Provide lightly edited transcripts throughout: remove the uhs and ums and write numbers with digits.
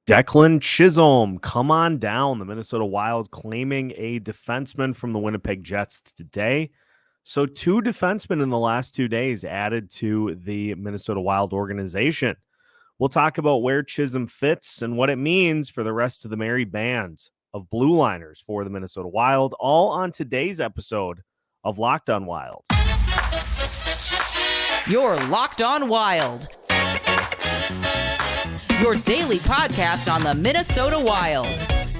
Declan Chisholm, come on down. The Minnesota Wild claiming a defenseman from the Winnipeg Jets today. So 2 defensemen in the last 2 days added to the Minnesota Wild organization. We'll talk about where Chisholm fits and what it means for the rest of the merry band of blue liners for the Minnesota Wild, all on today's episode of Locked on Wild. You're Locked on Wild, your daily podcast on the Minnesota Wild.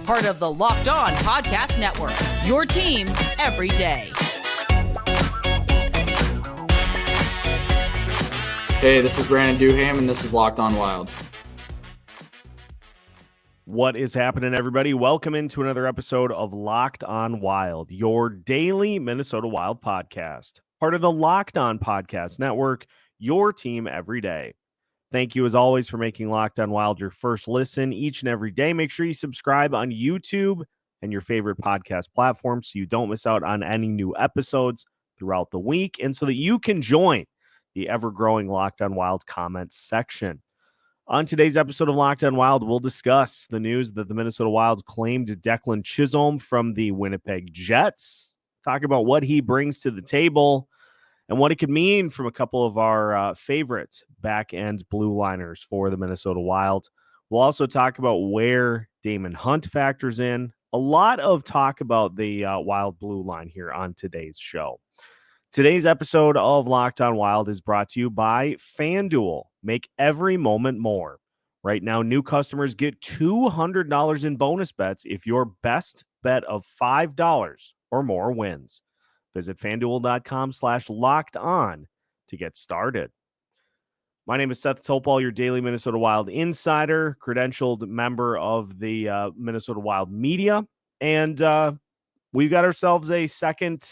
Part of the Locked On Podcast Network, your team every day. Hey, this is Brandon Duham, and this is Locked on Wild. What is happening, everybody? Welcome into another episode of Locked on Wild, your daily Minnesota Wild podcast. Part of the Locked On Podcast Network, your team every day. Thank you, as always, for making Locked on Wild your first listen each and every day. Make sure you subscribe on YouTube and your favorite podcast platforms so you don't miss out on any new episodes throughout the week, and so that you can join the ever-growing Locked on Wild comments section. On today's episode of Locked on Wild, we'll discuss the news that the Minnesota Wild claimed Declan Chisholm from the Winnipeg Jets, talk about what he brings to the table, and what it could mean from a couple of our favorite back-end blue liners for the Minnesota Wild. We'll also talk about where Damon Hunt factors in. A lot of talk about the Wild blue line here on today's show. Today's episode of Locked on Wild is brought to you by FanDuel. Make every moment more. Right now, new customers get $200 in bonus bets if your best bet of $5 or more wins. Visit FanDuel.com/lockedon to get started. My name is Seth Topol, your daily Minnesota Wild insider, credentialed member of the Minnesota Wild media. And we've got ourselves a second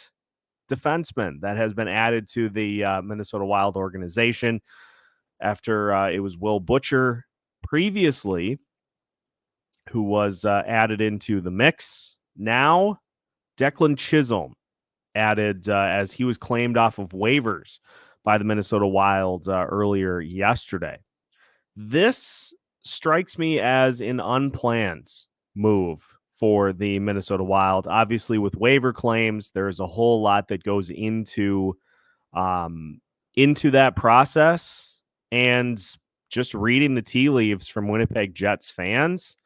defenseman that has been added to the Minnesota Wild organization after it was Will Butcher previously who was added into the mix. Now, Declan Chisholm added as he was claimed off of waivers by the Minnesota Wild earlier yesterday. This strikes me as an unplanned move for the Minnesota Wild. Obviously, with waiver claims, there's a whole lot that goes into that process. And just reading the tea leaves from Winnipeg Jets fans,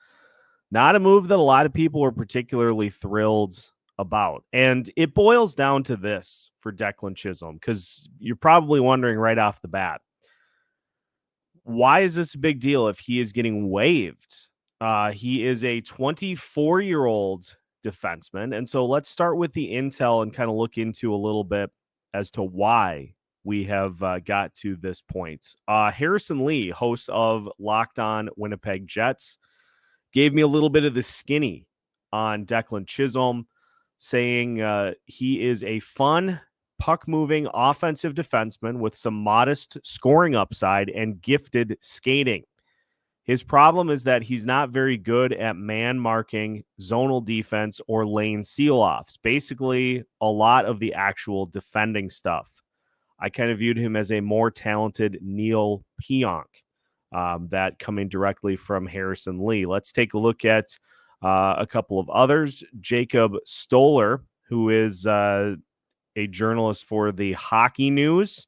not a move that a lot of people were particularly thrilled about. And it boils down to this for Declan Chisholm, because you're probably wondering right off the bat, why is this a big deal if he is getting waived? He is a 24-year-old defenseman. And so let's start with the intel and kind of look into a little bit as to why we have got to this point. Harrison Lee, host of Locked On Winnipeg Jets, gave me a little bit of the skinny on Declan Chisholm, saying he is a fun, puck-moving offensive defenseman with some modest scoring upside and gifted skating. His problem is that he's not very good at man marking, zonal defense, or lane seal-offs. Basically, a lot of the actual defending stuff. I kind of viewed him as a more talented Neil Pionk, that coming directly from Harrison Lee. Let's take a look at a couple of others. Jacob Stoller, who is a journalist for the Hockey News,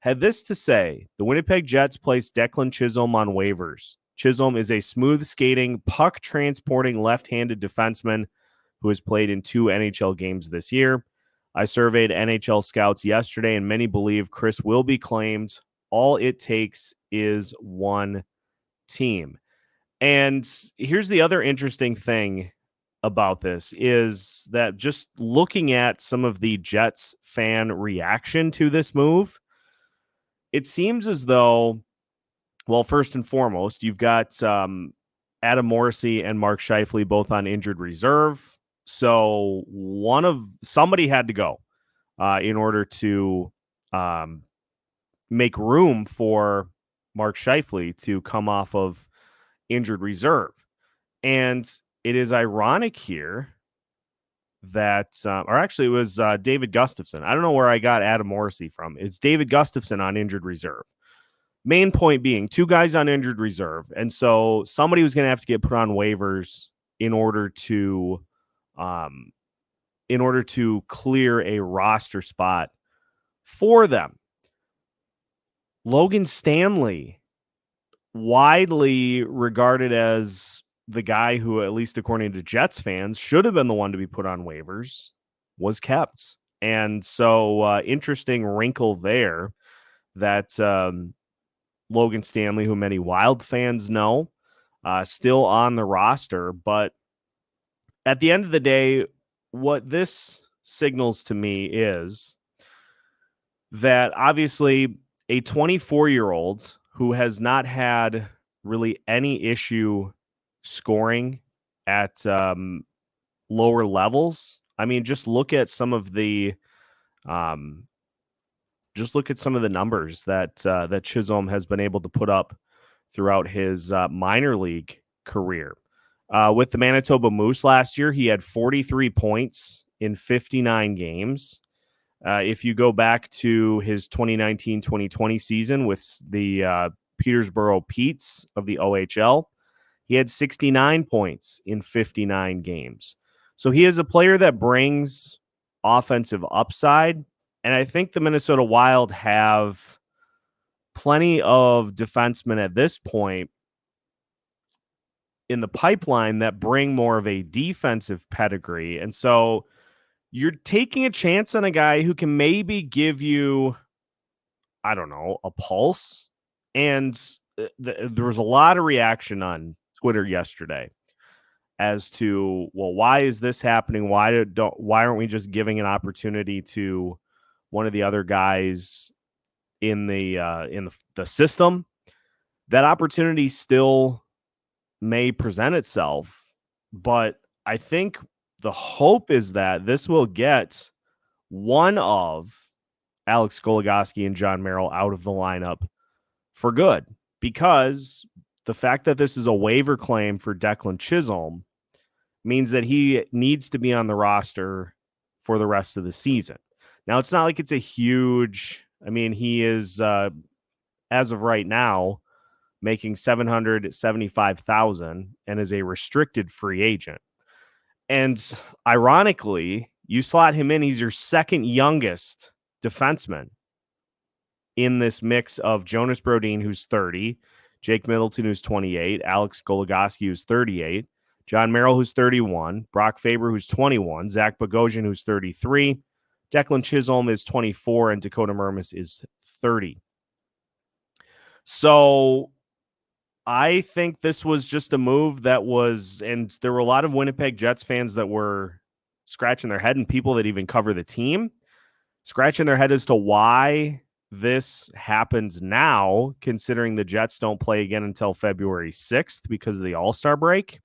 had this to say: the Winnipeg Jets placed Declan Chisholm on waivers. Chisholm is a smooth skating, puck transporting left-handed defenseman who has played in 2 NHL games this year. I surveyed NHL scouts yesterday, and many believe Chris will be claimed. All it takes is one team. And here's the other interesting thing about this is that just looking at some of the Jets fan reaction to this move, it seems as though, well, first and foremost, you've got Adam Morrissey and Mark Scheifele both on injured reserve. So somebody had to go in order to make room for Mark Scheifele to come off of injured reserve. And it is ironic here that, or actually it was David Gustafson. I don't know where I got Adam Morrissey from. It's David Gustafson on injured reserve. main point being 2 guys on injured reserve. And so somebody was going to have to get put on waivers in order to clear a roster spot for them. Logan Stanley, widely regarded as the guy who, at least according to Jets fans, should have been the one to be put on waivers, was kept. And so interesting wrinkle there that Logan Stanley, who many Wild fans know, still on the roster. But at the end of the day, what this signals to me is that obviously a 24-year-old who has not had really any issue scoring at lower levels. I mean, just look at some of the numbers that Chisholm has been able to put up throughout his minor league career. With the Manitoba Moose last year, he had 43 points in 59 games. If you go back to his 2019-2020 season with the Peterborough Petes of the OHL, he had 69 points in 59 games. So he is a player that brings offensive upside. And I think the Minnesota Wild have plenty of defensemen at this point in the pipeline that bring more of a defensive pedigree. And so you're taking a chance on a guy who can maybe give you, I don't know, a pulse. And there was a lot of reaction on Twitter yesterday as to, well, why is this happening? Why aren't we just giving an opportunity to one of the other guys in the system? That opportunity still may present itself, but I think the hope is that this will get one of Alex Goligoski and John Merrill out of the lineup for good, because the fact that this is a waiver claim for Declan Chisholm means that he needs to be on the roster for the rest of the season. Now, it's not like it's a huge, I mean, he is, as of right now, making $775,000 and is a restricted free agent. And ironically, you slot him in, he's your second youngest defenseman in this mix of Jonas Brodin, who's 30, Jake Middleton, who's 28, Alex Goligoski, who's 38, John Merrill, who's 31, Brock Faber, who's 21, Zach Bogosian, who's 33, Declan Chisholm is 24, and Dakota Mermis is 30. So I think this was just a move that was, and there were a lot of Winnipeg Jets fans that were scratching their head, and people that even cover the team scratching their head as to why this happens now, considering the Jets don't play again until February 6th because of the All-Star break.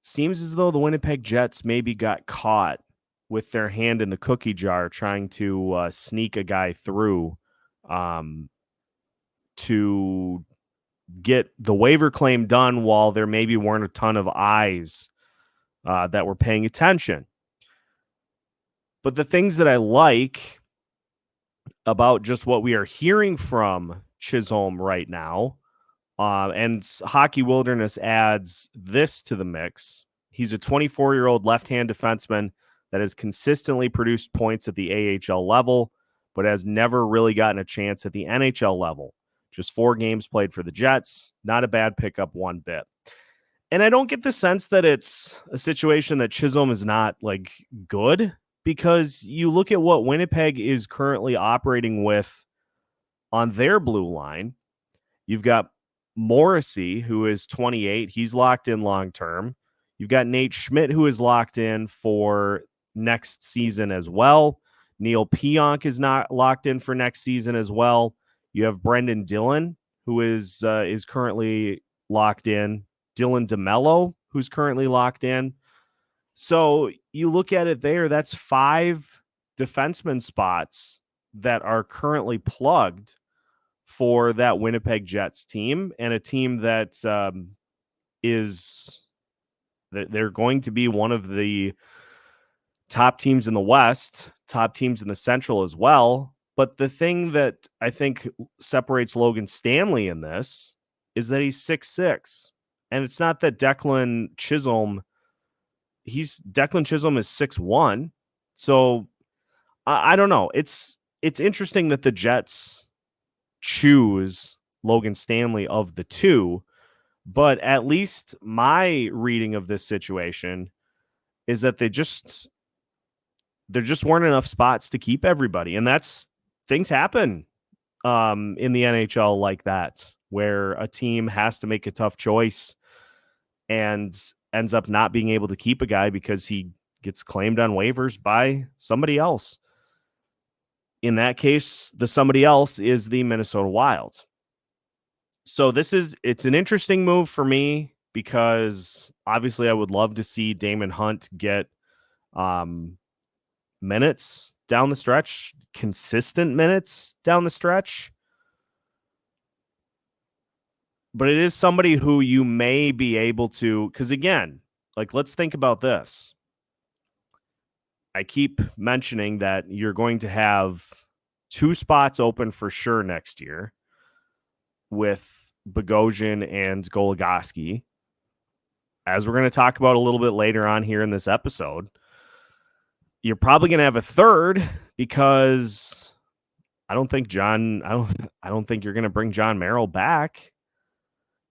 Seems as though the Winnipeg Jets maybe got caught with their hand in the cookie jar trying to sneak a guy through to get the waiver claim done while there maybe weren't a ton of eyes that were paying attention. But the things that I like about just what we are hearing from Chisholm right now, and Hockey Wilderness adds this to the mix. He's a 24-year-old left-hand defenseman that has consistently produced points at the AHL level, but has never really gotten a chance at the NHL level. Just 4 games played for the Jets. Not a bad pickup one bit. And I don't get the sense that it's a situation that Chisholm is not like good, because you look at what Winnipeg is currently operating with on their blue line. You've got Morrissey, who is 28. He's locked in long term. You've got Nate Schmidt, who is locked in for next season as well. Neil Pionk is not locked in for next season as well. You have Brendan Dillon, who is currently locked in. Dylan DeMello, who's currently locked in. So you look at it there, that's 5 defenseman spots that are currently plugged for that Winnipeg Jets team, and a team that they're going to be one of the top teams in the West, top teams in the Central as well. But the thing that I think separates Logan Stanley in this is that he's 6'6". And it's not that Declan Chisholm is 6'1". So I don't know. It's interesting that the Jets choose Logan Stanley of the two, but at least my reading of this situation is that there just weren't enough spots to keep everybody. And things happen in the NHL like that, where a team has to make a tough choice and ends up not being able to keep a guy because he gets claimed on waivers by somebody else. In that case, the somebody else is the Minnesota Wild. So it's an interesting move for me because obviously I would love to see Damon Hunt get minutes down the stretch, consistent minutes down the stretch. But it is somebody who you may be able to, because again, like, let's think about this. I keep mentioning that you're going to have 2 spots open for sure next year with Bogosian and Goligoski, as we're going to talk about a little bit later on here in this episode. You're probably going to have a third because I don't think you're going to bring John Merrill back.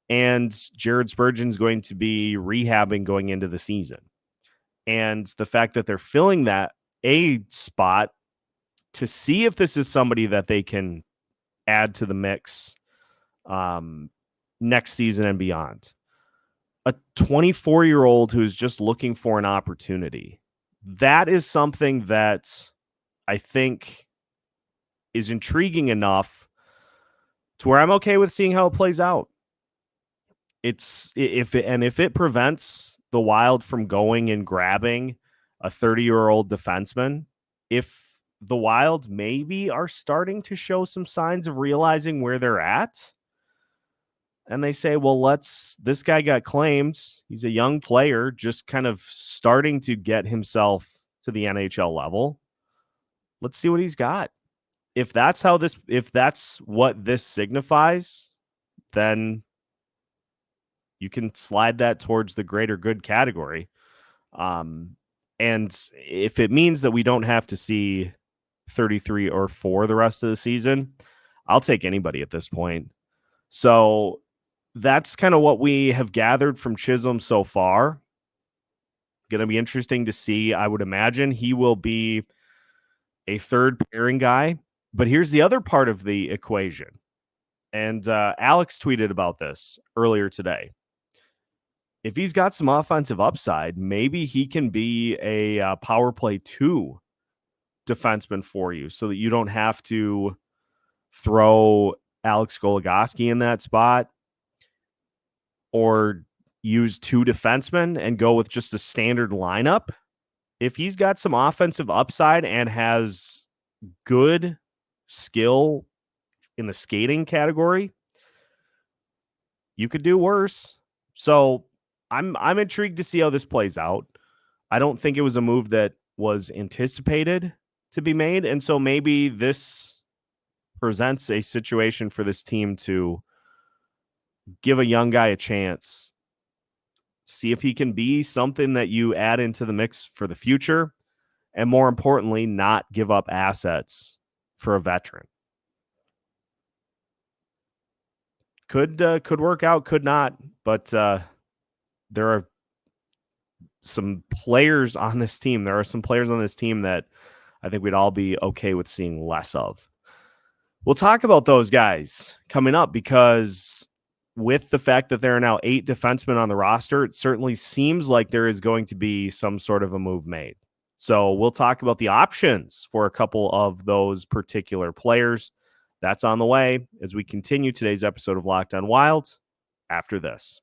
And Jared Spurgeon's going to be rehabbing going into the season. And the fact that they're filling that A spot to see if this is somebody that they can add to the mix next season and beyond. A 24-year-old who's just looking for an opportunity. That is something that I think is intriguing enough to where I'm okay with seeing how it plays out. If it prevents the Wild from going and grabbing a 30-year-old defenseman, if the Wild maybe are starting to show some signs of realizing where they're at, and they say, well, this guy got claimed. He's a young player, just kind of starting to get himself to the NHL level. Let's see what he's got. If that's what this signifies, then you can slide that towards the greater good category. And if it means that we don't have to see 33 or 4 the rest of the season, I'll take anybody at this point. So that's kind of what we have gathered from Chisholm so far. Going to be interesting to see. I would imagine he will be a third pairing guy. But here's the other part of the equation. And Alex tweeted about this earlier today. If he's got some offensive upside, maybe he can be a power play 2 defenseman for you so that you don't have to throw Alex Goligoski in that spot or use 2 defensemen and go with just a standard lineup. If he's got some offensive upside and has good skill in the skating category, you could do worse. So I'm intrigued to see how this plays out. I don't think it was a move that was anticipated to be made, and so maybe this presents a situation for this team to give a young guy a chance, see if he can be something that you add into the mix for the future, and more importantly, not give up assets for a veteran. Could work out, could not, but there are some players on this team. There are some players on this team that I think we'd all be okay with seeing less of. We'll talk about those guys coming up because with the fact that there are now 8 defensemen on the roster, it certainly seems like there is going to be some sort of a move made. So we'll talk about the options for a couple of those particular players. That's on the way as we continue today's episode of Locked On Wild after this.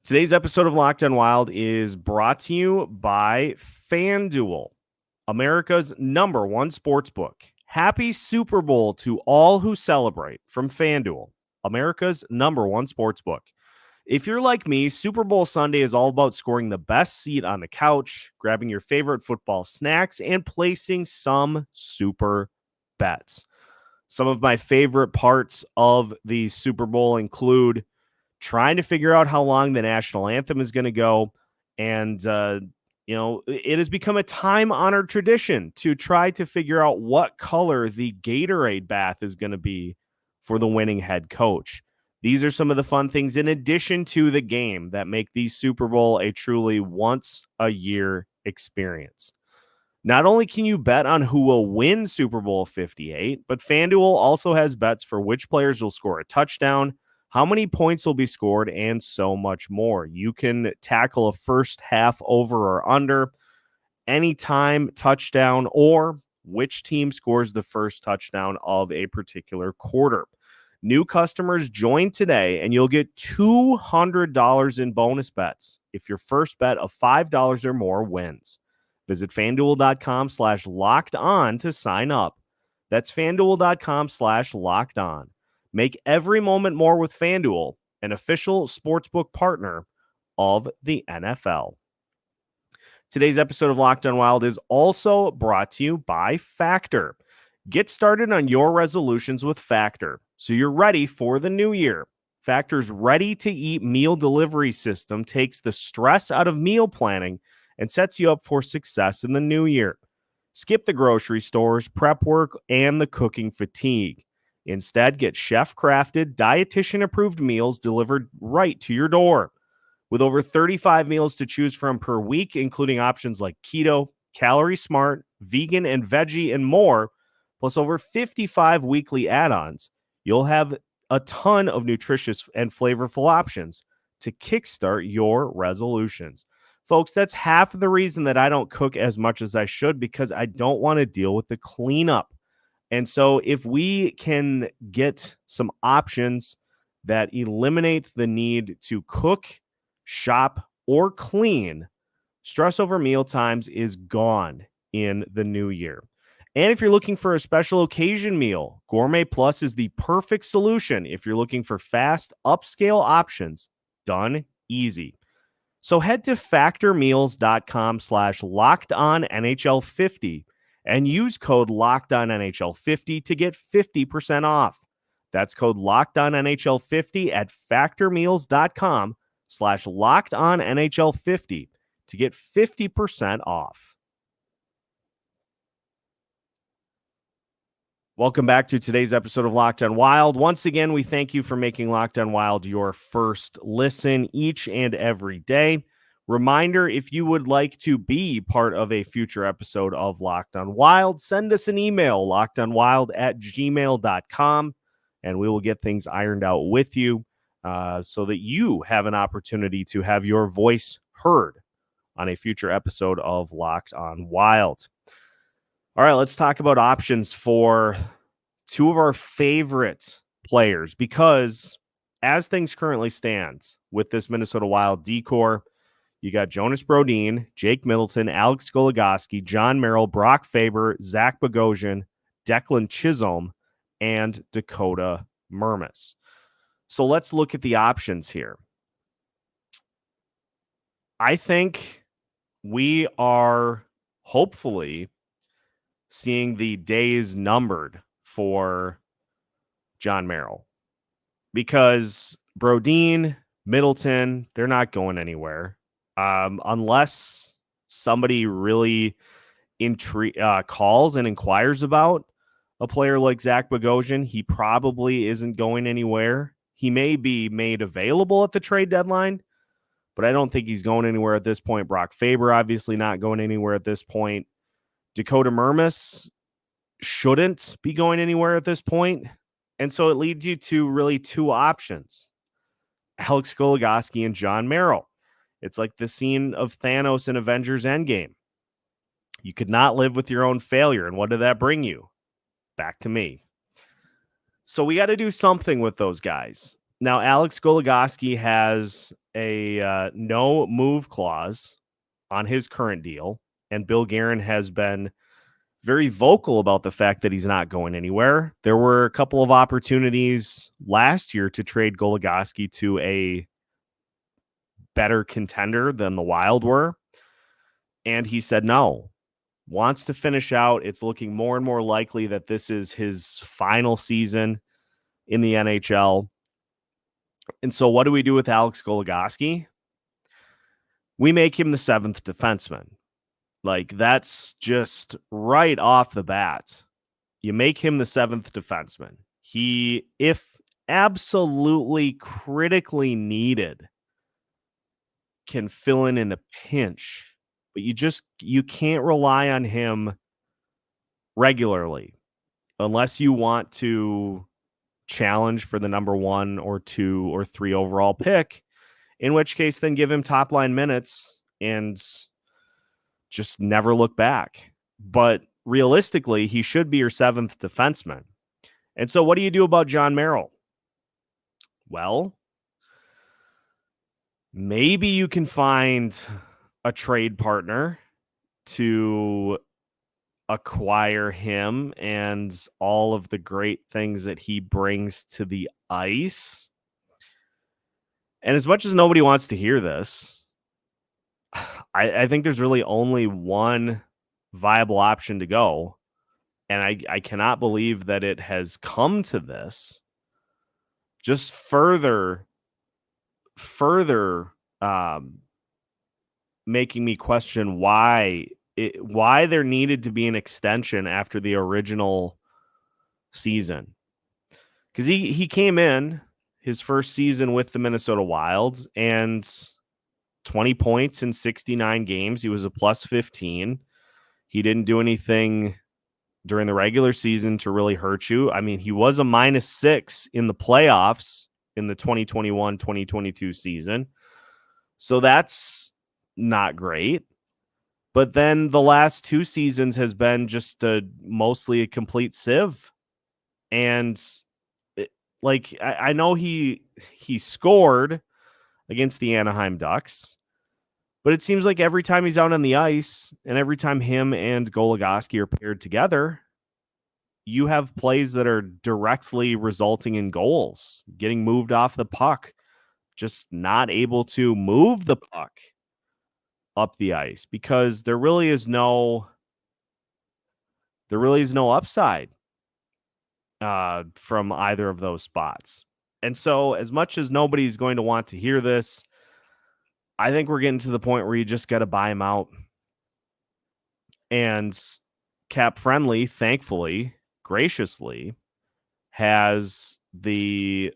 Today's episode of Locked On Wild is brought to you by FanDuel, America's #1 sportsbook. Happy Super Bowl to all who celebrate from FanDuel, America's #1 sportsbook. If you're like me, Super Bowl Sunday is all about scoring the best seat on the couch, grabbing your favorite football snacks, and placing some super bets. Some of my favorite parts of the Super Bowl include trying to figure out how long the national anthem is going to go. And, it has become a time-honored tradition to try to figure out what color the Gatorade bath is going to be for the winning head coach. These are some of the fun things in addition to the game that make the Super Bowl a truly once-a-year experience. Not only can you bet on who will win Super Bowl 58, but FanDuel also has bets for which players will score a touchdown, how many points will be scored, and so much more. You can tackle a first half over or under, anytime touchdown, or which team scores the first touchdown of a particular quarter. New customers join today, and you'll get $200 in bonus bets if your first bet of $5 or more wins. Visit FanDuel.com/locked-on to sign up. That's FanDuel.com/locked-on. Make every moment more with FanDuel, an official sportsbook partner of the NFL. Today's episode of Locked On Wild is also brought to you by Factor. Get started on your resolutions with Factor, so you're ready for the new year. Factor's ready-to-eat meal delivery system takes the stress out of meal planning and sets you up for success in the new year. Skip the grocery stores, prep work, and the cooking fatigue. Instead, get chef-crafted, dietitian-approved meals delivered right to your door. With over 35 meals to choose from per week, including options like keto, calorie smart, vegan and veggie, and more, plus over 55 weekly add-ons, you'll have a ton of nutritious and flavorful options to kickstart your resolutions. Folks, that's half of the reason that I don't cook as much as I should, because I don't want to deal with the cleanup. And so if we can get some options that eliminate the need to cook, shop, or clean, stress over meal times is gone in the new year. And if you're looking for a special occasion meal, Gourmet Plus is the perfect solution if you're looking for fast, upscale options done easy. So head to factormeals.com/lockedonnhl50 and use code LOCKEDONNHL50 to get 50% off. That's code LOCKEDONNHL50 at factormeals.com/LOCKEDONNHL50 to get 50% off. Welcome back to today's episode of Locked On Wild. Once again, we thank you for making Locked On Wild your first listen each and every day. Reminder, if you would like to be part of a future episode of Locked On Wild, send us an email, lockedonwild@gmail.com, and we will get things ironed out with you so that you have an opportunity to have your voice heard on a future episode of Locked On Wild. All right, let's talk about options for two of our favorite players, because as things currently stand with this Minnesota Wild decor, you got Jonas Brodin, Jake Middleton, Alex Goligoski, John Merrill, Brock Faber, Zach Bogosian, Declan Chisholm, and Dakota Mermis. So let's look at the options here. I think we are hopefully seeing the days numbered for John Merrill, because Brodin, Middleton, they're not going anywhere. Unless somebody really calls and inquires about a player like Zach Bogosian, he probably isn't going anywhere. He may be made available at the trade deadline, but I don't think he's going anywhere at this point. Brock Faber obviously not going anywhere at this point. Dakota Mermis shouldn't be going anywhere at this point. And so it leads you to really two options: Alex Goligoski and John Merrill. It's like the scene of Thanos in Avengers Endgame. You could not live with your own failure. And what did that bring you? Back to me. So we got to do something with those guys. Now, Alex Goligoski has a no move clause on his current deal, and Bill Guerin has been very vocal about the fact that he's not going anywhere. There were a couple of opportunities last year to trade Goligoski to a better contender than the Wild were. And he said no, wants to finish out. It's looking more and more likely that this is his final season in the NHL. And so what do we do with Alex Goligoski? We make him the 7th defenseman. Like, that's just right off the bat. You make him the 7th defenseman. He, if absolutely critically needed, can fill in a pinch, but you can't rely on him regularly unless you want to challenge for the number 1 or 2 or 3 overall pick, in which case then give him top line minutes and just never look back. But realistically, he should be your 7th defenseman. And so what do you do about John Merrill? Well, maybe you can find a trade partner to acquire him and all of the great things that he brings to the ice. And as much as nobody wants to hear this, I think there's really only one viable option to go. And I cannot believe that it has come to this. Just further making me question why there needed to be an extension after the original season. Because he came in his first season with the Minnesota Wild and 20 points in 69 games. He was a plus 15. He didn't do anything during the regular season to really hurt you. I mean, he was a -6 in the playoffs in the 2021-2022 season. So that's not great. But then the last 2 seasons has been just mostly a complete sieve. And I know he scored against the Anaheim Ducks, but it seems like every time he's out on the ice and every time him and Goligoski are paired together, you have plays that are directly resulting in goals, getting moved off the puck, just not able to move the puck up the ice because there really is no upside from either of those spots. And so as much as nobody's going to want to hear this, I think we're getting to the point where you just got to buy him out. And Cap Friendly, thankfully, graciously, has the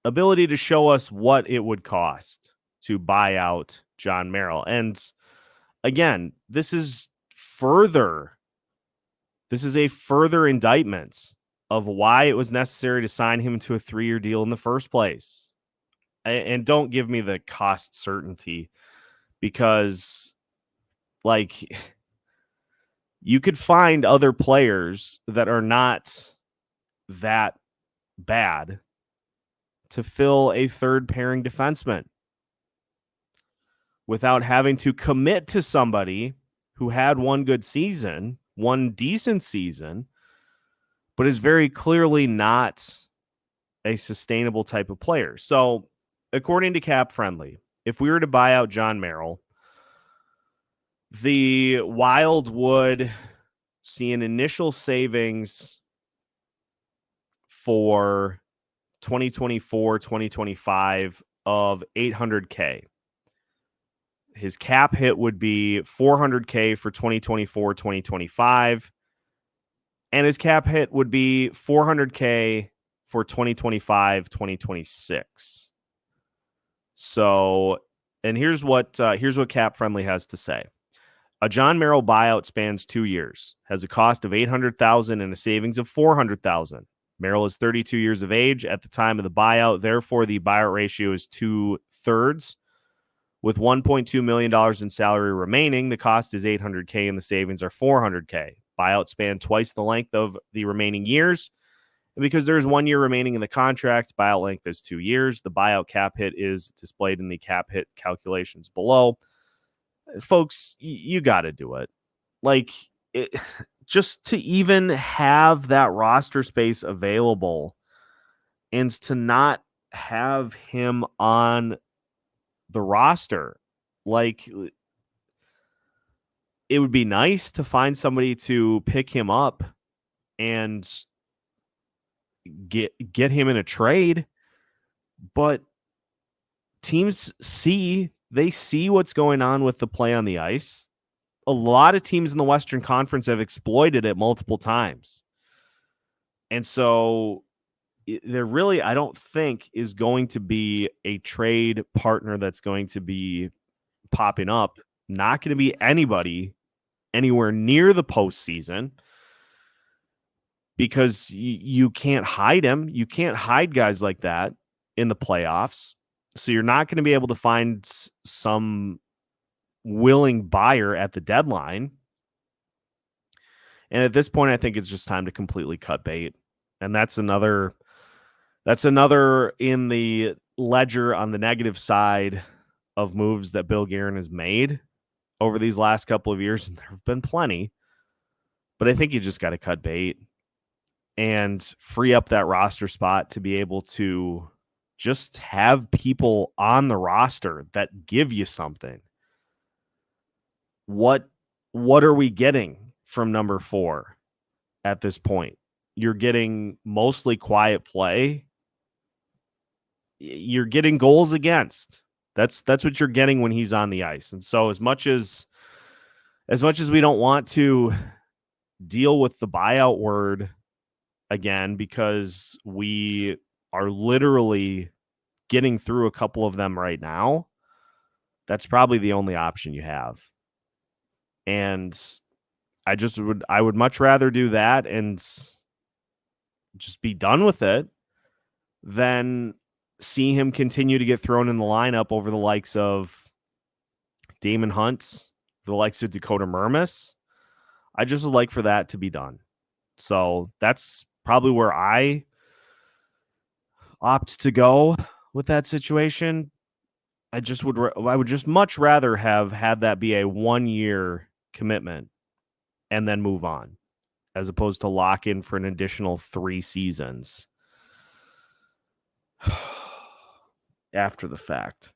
ability to show us what it would cost to buy out John Merrill. And again, this is a further indictment of why it was necessary to sign him to a 3-year deal in the first place. And don't give me the cost certainty because, you could find other players that are not that bad to fill a third pairing defenseman without having to commit to somebody who had one good season, one decent season, but is very clearly not a sustainable type of player. So, according to Cap Friendly, if we were to buy out John Merrill, the Wild would see an initial savings for 2024-2025 of $800K. His cap hit would be $400K for 2024-2025, and his cap hit would be $400K for 2025-2026. So, and here's what Cap Friendly has to say. A John Merrill buyout spans 2 years, has a cost of $800,000 and a savings of $400,000. Merrill is 32 years of age at the time of the buyout. Therefore, the buyout ratio is 2/3. With $1.2 million in salary remaining, the cost is $800K and the savings are $400K. Buyout span twice the length of the remaining years. And because there's 1 year remaining in the contract, buyout length is 2 years. The buyout cap hit is displayed in the cap hit calculations below. Folks, you got to do it. Just to even have that roster space available and to not have him on the roster. Like, it would be nice to find somebody to pick him up and get him in a trade, but teams see what's going on with the play on the ice. A lot of teams in the Western Conference have exploited it multiple times. And so there really, I don't think, is going to be a trade partner that's going to be popping up. Not going to be anybody anywhere near the postseason, because you can't hide him. You can't hide guys like that in the playoffs. So you're not going to be able to find some willing buyer at the deadline. And at this point, I think it's just time to completely cut bait. And that's another in the ledger on the negative side of moves that Bill Guerin has made over these last couple of years. And there have been plenty, but I think you just got to cut bait and free up that roster spot to be able to just have people on the roster that give you something. What are we getting from number 4 at this point? You're getting mostly quiet play. You're getting goals against. That's what you're getting when he's on the ice. And so as much as we don't want to deal with the buyout word again, because we are literally getting through a couple of them right now, that's probably the only option you have. And I would much rather do that and just be done with it than see him continue to get thrown in the lineup over the likes of Damon Hunt, the likes of Dakota Mermis. I just would like for that to be done. So that's probably where I opt to go with that situation. I would just much rather have had that be a 1-year commitment and then move on, as opposed to lock in for an additional 3 seasons after the fact.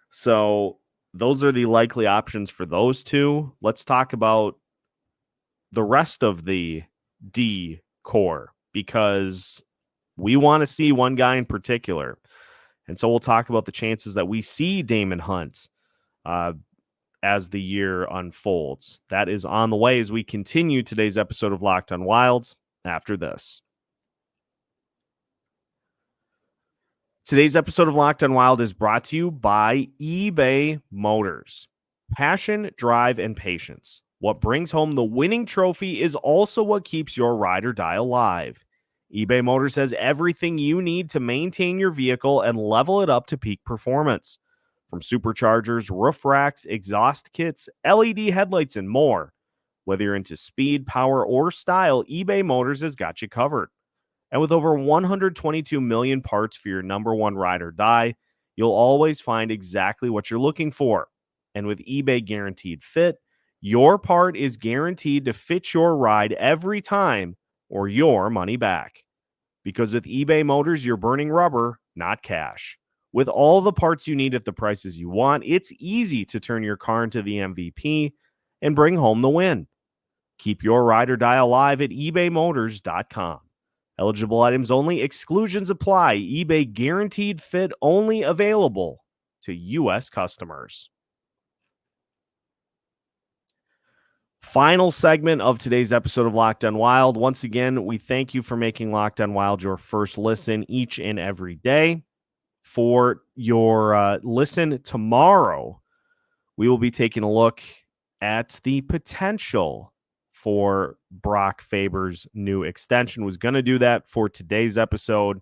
So those are the likely options for those two. Let's talk about the rest of the D core, because we want to see one guy in particular. And so we'll talk about the chances that we see Damon Hunt as the year unfolds. That is on the way as we continue today's episode of Locked on Wild after this. Today's episode of Locked on Wild is brought to you by eBay Motors. Passion, drive, and patience. What brings home the winning trophy is also what keeps your ride or die alive. eBay Motors has everything you need to maintain your vehicle and level it up to peak performance. From superchargers, roof racks, exhaust kits, LED headlights, and more. Whether you're into speed, power, or style, eBay Motors has got you covered. And with over 122 million parts for your number one ride or die, you'll always find exactly what you're looking for. And with eBay Guaranteed Fit, your part is guaranteed to fit your ride every time or your money back. Because with eBay Motors, you're burning rubber, not cash. With all the parts you need at the prices you want, it's easy to turn your car into the MVP and bring home the win. Keep your ride or die alive at ebaymotors.com. Eligible items only. Exclusions apply. eBay Guaranteed Fit only available to U.S. customers. Final segment of today's episode of Locked on Wild. Once again, we thank you for making Locked on Wild your first listen each and every day. For your listen tomorrow, we will be taking a look at the potential for Brock Faber's new extension. Was going to do that for today's episode,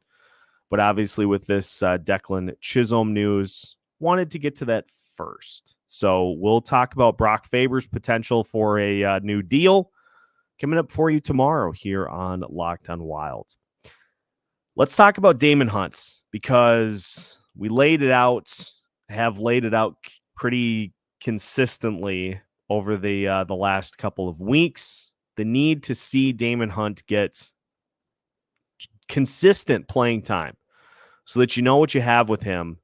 but obviously with this Declan Chisholm news, wanted to get to that first. So we'll talk about Brock Faber's potential for a new deal coming up for you tomorrow here on Locked on Wild. Let's talk about Damon Hunt, because we have laid it out pretty consistently over the last couple of weeks. The need to see Damon Hunt get consistent playing time so that you know what you have with him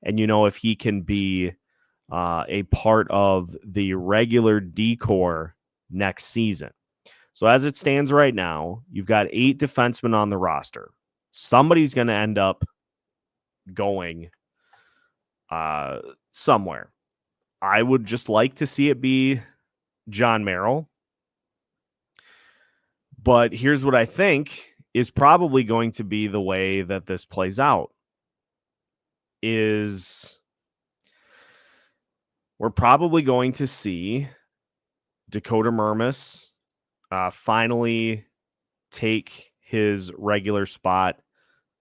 and if he can be a part of the regular decor next season. So as it stands right now, you've got 8 defensemen on the roster. Somebody's going to end up going somewhere. I would just like to see it be John Merrill. But here's what I think is probably going to be the way that this plays out is we're probably going to see Dakota Mermis finally take his regular spot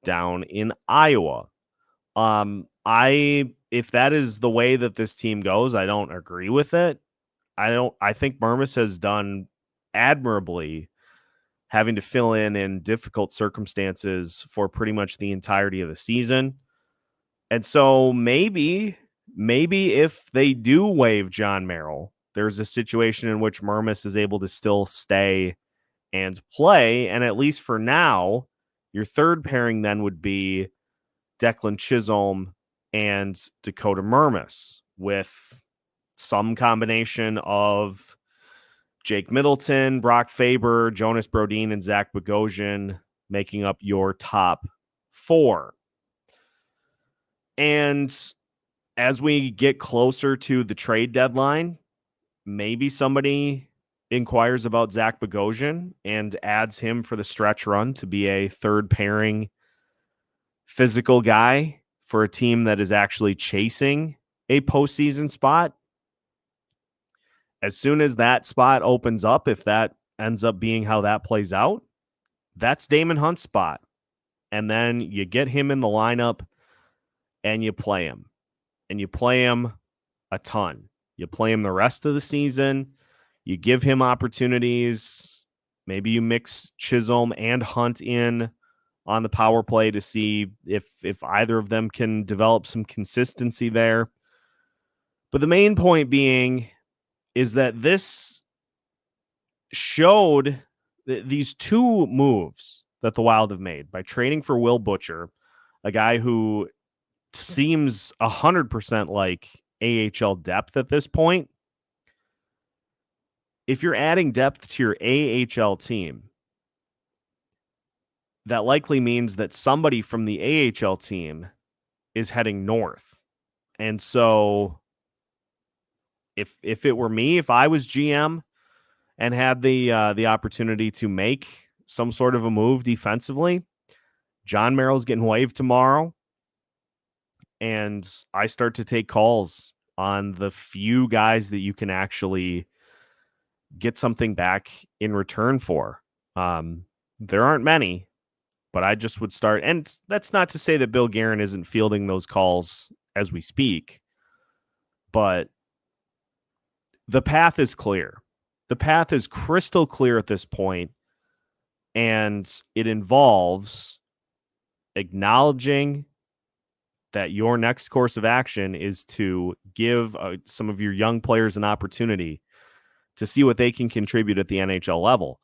down in Iowa. If that is the way that this team goes, I don't agree with it. I think Mermis has done admirably having to fill in difficult circumstances for pretty much the entirety of the season. And so maybe if they do waive John Merrill, there's a situation in which Mermis is able to still stay and play. And at least for now, your third pairing then would be Declan Chisholm and Dakota Mermis with some combination of Jake Middleton, Brock Faber, Jonas Brodin, and Zach Bogosian making up your top 4. And as we get closer to the trade deadline, maybe somebody inquires about Zach Bogosian and adds him for the stretch run to be a third pairing physical guy for a team that is actually chasing a postseason spot. As soon as that spot opens up, if that ends up being how that plays out, that's Damon Hunt's spot. And then you get him in the lineup and you play him. And you play him a ton. You play him the rest of the season. You give him opportunities. Maybe you mix Chisholm and Hunt in on the power play to see if either of them can develop some consistency there. But the main point being is that this showed these 2 moves that the Wild have made by trading for Will Butcher, a guy who seems 100% like AHL depth at this point. If you're adding depth to your AHL team, that likely means that somebody from the AHL team is heading north. And so if it were me, if I was GM and had the opportunity to make some sort of a move defensively, John Merrill's getting waived tomorrow, and I start to take calls on the few guys that you can actually get something back in return for. There aren't many, but I just would start. And that's not to say that Bill Guerin isn't fielding those calls as we speak, but the path is clear. The path is crystal clear at this point, and it involves acknowledging that your next course of action is to give some of your young players an opportunity to see what they can contribute at the NHL level,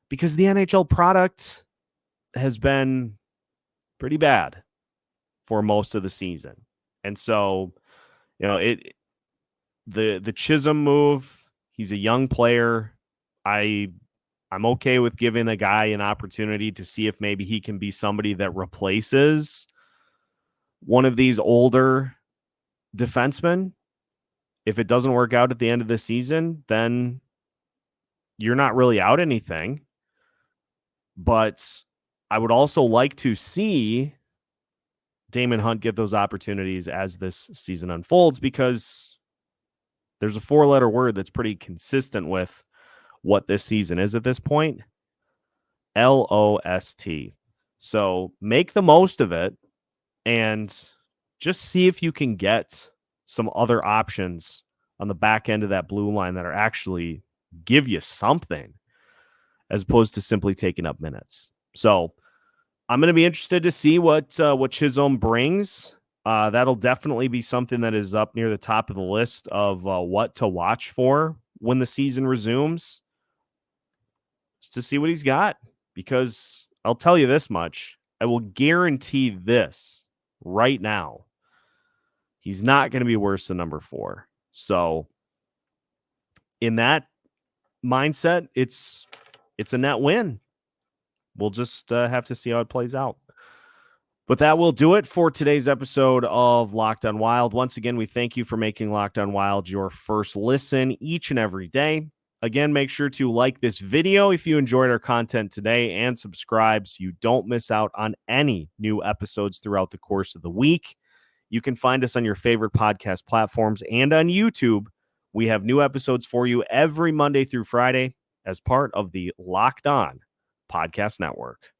because the NHL product has been pretty bad for most of the season. And so, the Chisholm move, he's a young player. I'm okay with giving a guy an opportunity to see if maybe he can be somebody that replaces one of these older defensemen. If it doesn't work out at the end of the season, then you're not really out anything. But I would also like to see Damon Hunt get those opportunities as this season unfolds, because there's a 4-letter word that's pretty consistent with what this season is at this point. LOST. So make the most of it and just see if you can get some other options on the back end of that blue line that are actually give you something, as opposed to simply taking up minutes. So I'm going to be interested to see what Chisholm brings. That'll definitely be something that is up near the top of the list of what to watch for when the season resumes, just to see what he's got. Because I'll tell you this much, I will guarantee this right now. He's not going to be worse than number 4. So in that mindset, it's a net win. We'll just have to see how it plays out. But that will do it for today's episode of Locked on Wild. Once again, we thank you for making Locked on Wild your first listen each and every day. Again, make sure to like this video if you enjoyed our content today and subscribe so you don't miss out on any new episodes throughout the course of the week. You can find us on your favorite podcast platforms and on YouTube. We have new episodes for you every Monday through Friday as part of the Locked On Podcast Network.